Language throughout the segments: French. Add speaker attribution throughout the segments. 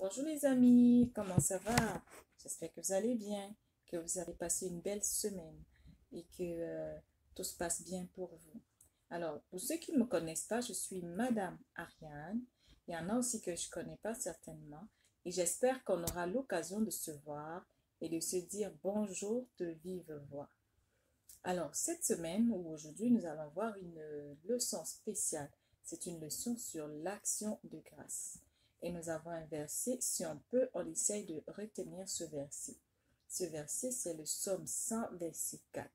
Speaker 1: Bonjour les amis, comment ça va? J'espère que vous allez bien, que vous avez passé une belle semaine et que tout se passe bien pour vous. Alors, pour ceux qui ne me connaissent pas, je suis Madame Ariane. Il y en a aussi que je ne connais pas certainement et j'espère qu'on aura l'occasion de se voir et de se dire bonjour de vive voix. Alors, cette semaine ou aujourd'hui, nous allons voir une leçon spéciale. C'est une leçon sur l'action de grâce. Et nous avons un verset, si on peut, on essaye de retenir ce verset. Ce verset, c'est le psaume 100, verset 4.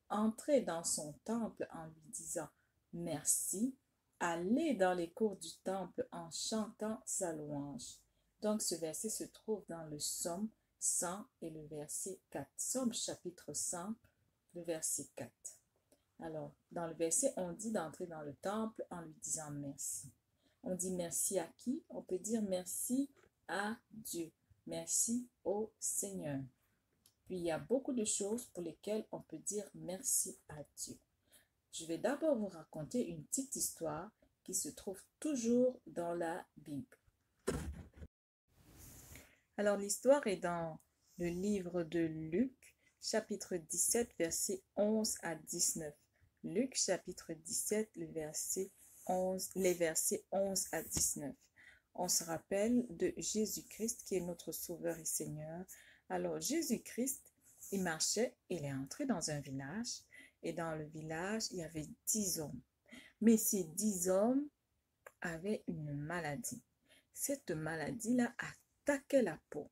Speaker 1: Entrez dans son temple en lui disant merci, allez dans les cours du temple en chantant sa louange. Donc, ce verset se trouve dans le psaume 100 et le verset 4. Psaume chapitre 100, le verset 4. Alors, dans le verset, on dit d'entrer dans le temple en lui disant merci. On dit merci à qui? On peut dire merci à Dieu. Merci au Seigneur. Puis, il y a beaucoup de choses pour lesquelles on peut dire merci à Dieu. Je vais d'abord vous raconter une petite histoire qui se trouve toujours dans la Bible. Alors, l'histoire est dans le livre de Luc, chapitre 17, versets 11 à 19. Luc, chapitre 17, les versets 11 à 19. On se rappelle de Jésus-Christ qui est notre Sauveur et Seigneur. Alors, Jésus-Christ, il marchait, il est entré dans un village et dans le village, il y avait 10 hommes. Mais ces 10 hommes avaient une maladie. Cette maladie-là attaquait la peau.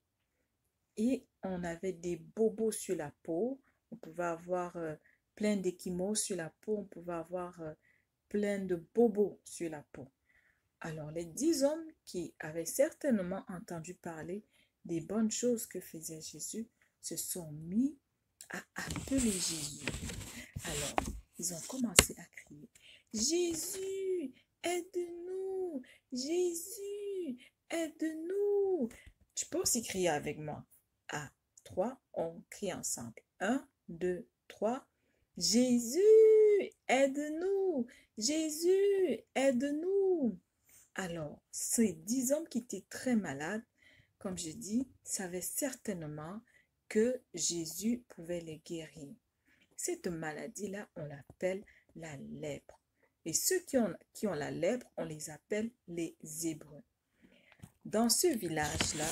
Speaker 1: Et on avait des bobos sur la peau. On pouvait avoir plein d'échymoses sur la peau. On pouvait avoir plein de bobos sur la peau. Alors, les 10 hommes qui avaient certainement entendu parler des bonnes choses que faisait Jésus se sont mis à appeler Jésus. Alors, ils ont commencé à crier, « Jésus, aide-nous! Jésus, aide-nous! » Tu peux aussi crier avec moi. À 3, on crie ensemble. 1, 2, 3. Jésus, aide-nous! Jésus, aide-nous! Alors, ces 10 hommes qui étaient très malades, comme je dis, savaient certainement que Jésus pouvait les guérir. Cette maladie-là, on l'appelle la lèpre. Et ceux qui ont la lèpre, on les appelle les Hébreux. Dans ce village-là,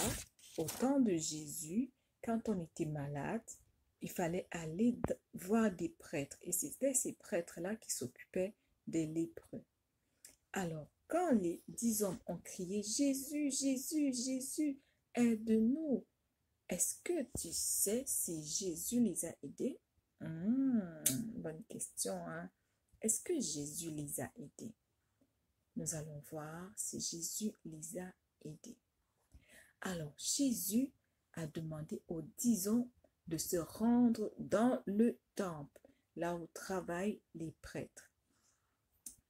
Speaker 1: au temps de Jésus, quand on était malade, il fallait aller voir des prêtres. Et c'était ces prêtres-là qui s'occupaient des lépreux. Alors, quand les 10 hommes ont crié « Jésus, Jésus, Jésus, aide-nous », est-ce que tu sais si Jésus les a aidés? Bonne question, hein? Est-ce que Jésus les a aidés? Nous allons voir si Jésus les a aidés. Alors, Jésus a demandé aux 10 hommes de se rendre dans le temple, là où travaillent les prêtres.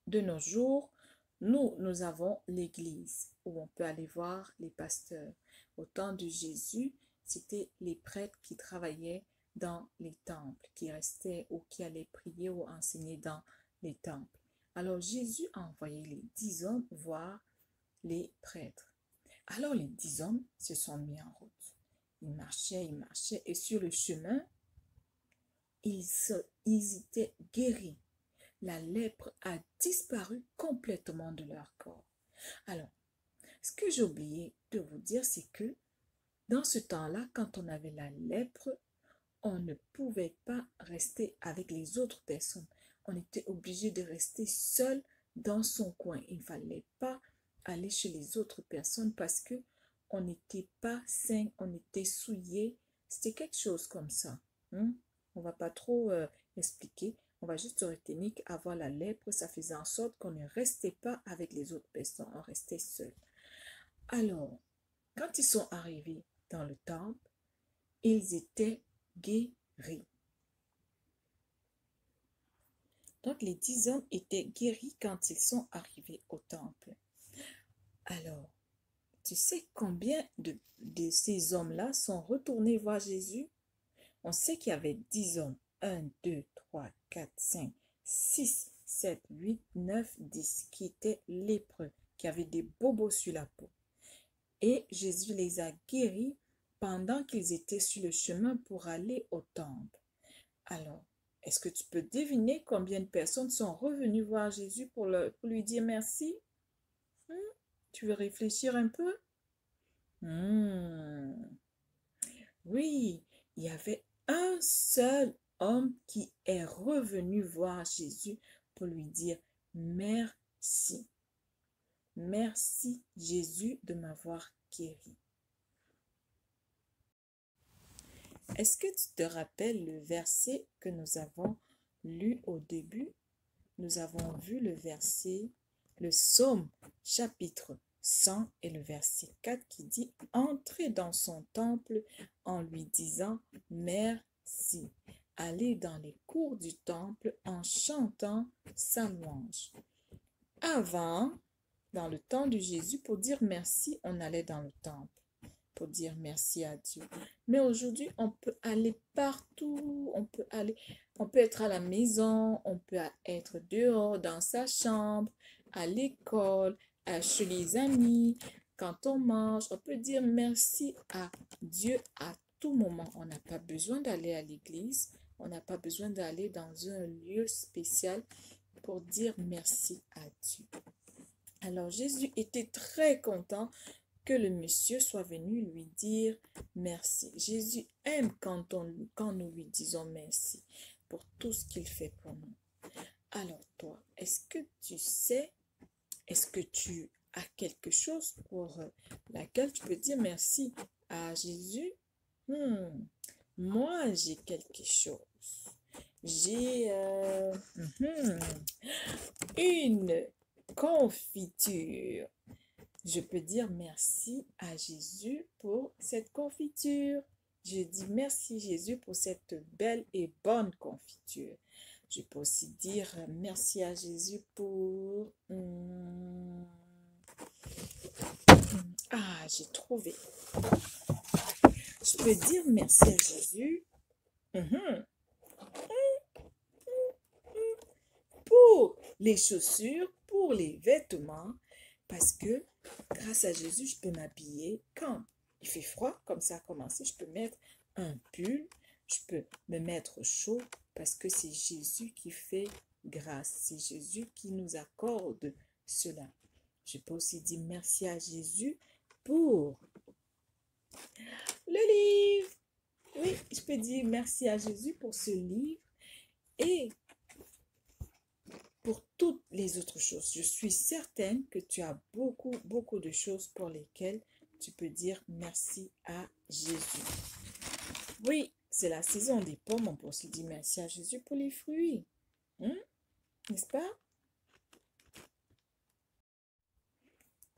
Speaker 1: De nos jours, nous avons l'église où on peut aller voir les pasteurs. Au temps de Jésus, c'était les prêtres qui travaillaient dans les temples, qui restaient ou qui allaient prier ou enseigner dans les temples. Alors Jésus a envoyé les 10 hommes voir les prêtres. Alors les 10 hommes se sont mis en route. Ils marchaient et sur le chemin, ils étaient guéris. La lèpre a disparu complètement de leur corps. Alors, ce que j'ai oublié de vous dire, c'est que dans ce temps-là, quand on avait la lèpre, on ne pouvait pas rester avec les autres personnes. On était obligé de rester seul dans son coin. Il ne fallait pas aller chez les autres personnes parce que on n'était pas sain, on était souillé. C'était quelque chose comme ça. On ne va pas trop expliquer. On va juste retenir qu'avoir la lèpre, ça faisait en sorte qu'on ne restait pas avec les autres personnes. On restait seul. Alors, quand ils sont arrivés dans le temple, ils étaient guéris. Donc, les 10 hommes étaient guéris quand ils sont arrivés au temple. Alors, tu sais combien de ces hommes-là sont retournés voir Jésus? On sait qu'il y avait 10 hommes. 1, 2, 3, 4, 5, 6, 7, 8, 9, 10 qui étaient lépreux, qui avaient des bobos sur la peau. et Jésus les a guéris pendant qu'ils étaient sur le chemin pour aller au temple. Alors, est-ce que tu peux deviner combien de personnes sont revenues voir Jésus pour lui dire merci? Hmm? Tu veux réfléchir un peu? Hmm. Oui, il y avait un seul homme qui est revenu voir Jésus pour lui dire merci. Merci Jésus de m'avoir guéri. Est-ce que tu te rappelles le verset que nous avons lu au début? Nous avons vu le verset, le psaume chapitre 100 et le verset 4 qui dit « Entrez dans son temple en lui disant merci. Allez dans les cours du temple en chantant sa louange. » Avant, dans le temps de Jésus, pour dire merci, on allait dans le temple pour dire merci à Dieu. Mais aujourd'hui, on peut aller partout, on peut être à la maison, on peut être dehors, dans sa chambre, à l'école, chez les amis, quand on mange, on peut dire merci à Dieu à tout moment. On n'a pas besoin d'aller à l'église, on n'a pas besoin d'aller dans un lieu spécial pour dire merci à Dieu. Alors Jésus était très content que le monsieur soit venu lui dire merci. Jésus aime quand nous lui disons merci pour tout ce qu'il fait pour nous. Alors toi, est-ce que tu sais, est-ce que tu as quelque chose pour laquelle tu peux dire merci à Jésus? Moi, j'ai quelque chose. J'ai une confiture. Je peux dire merci à Jésus pour cette confiture. Je dis merci Jésus pour cette belle et bonne confiture. Je peux aussi dire merci à Jésus pour... j'ai trouvé. Je peux dire merci à Jésus pour les chaussures, pour les vêtements, parce que grâce à Jésus, je peux m'habiller quand il fait froid, comme ça a commencé. Je peux mettre un pull, je peux me mettre chaud parce que c'est Jésus qui fait grâce. C'est Jésus qui nous accorde cela. Je peux aussi dire merci à Jésus pour le livre. Oui, je peux dire merci à Jésus pour ce livre et pour toutes les autres choses. Je suis certaine que tu as beaucoup de choses pour lesquelles tu peux dire merci à Jésus. Oui, c'est la saison des pommes. On peut aussi dire merci à Jésus pour les fruits. N'est-ce pas?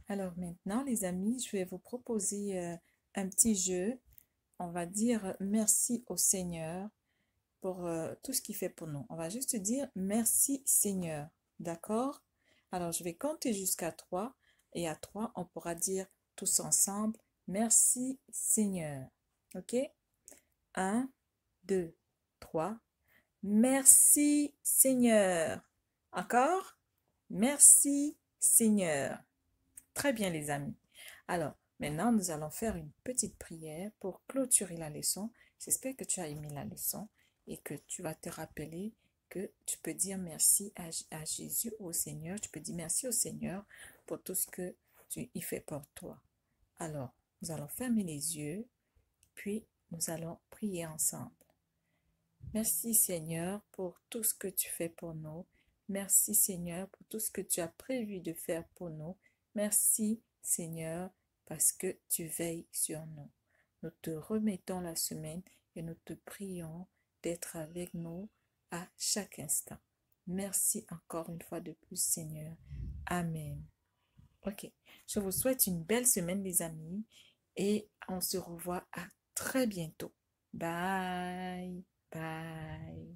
Speaker 1: Alors maintenant, les amis, je vais vous proposer un petit jeu. On va dire merci au Seigneur pour tout ce qu'il fait pour nous. On va juste dire merci Seigneur. D'accord? Alors, je vais compter jusqu'à 3 et à 3, on pourra dire tous ensemble merci Seigneur. OK? 1, 2, 3. Merci Seigneur. Encore? Merci Seigneur. Très bien les amis. Alors, maintenant, nous allons faire une petite prière pour clôturer la leçon. J'espère que tu as aimé la leçon et que tu vas te rappeler que tu peux dire merci à Jésus, au Seigneur. Tu peux dire merci au Seigneur pour tout ce que il fait pour toi. Alors, nous allons fermer les yeux, puis nous allons prier ensemble. Merci Seigneur pour tout ce que tu fais pour nous. Merci Seigneur pour tout ce que tu as prévu de faire pour nous. Merci Seigneur parce que tu veilles sur nous. Nous te remettons la semaine et nous te prions d'être avec nous à chaque instant. Merci encore une fois de plus Seigneur. Amen. Ok, je vous souhaite une belle semaine les amis et on se revoit à très bientôt. Bye. Bye.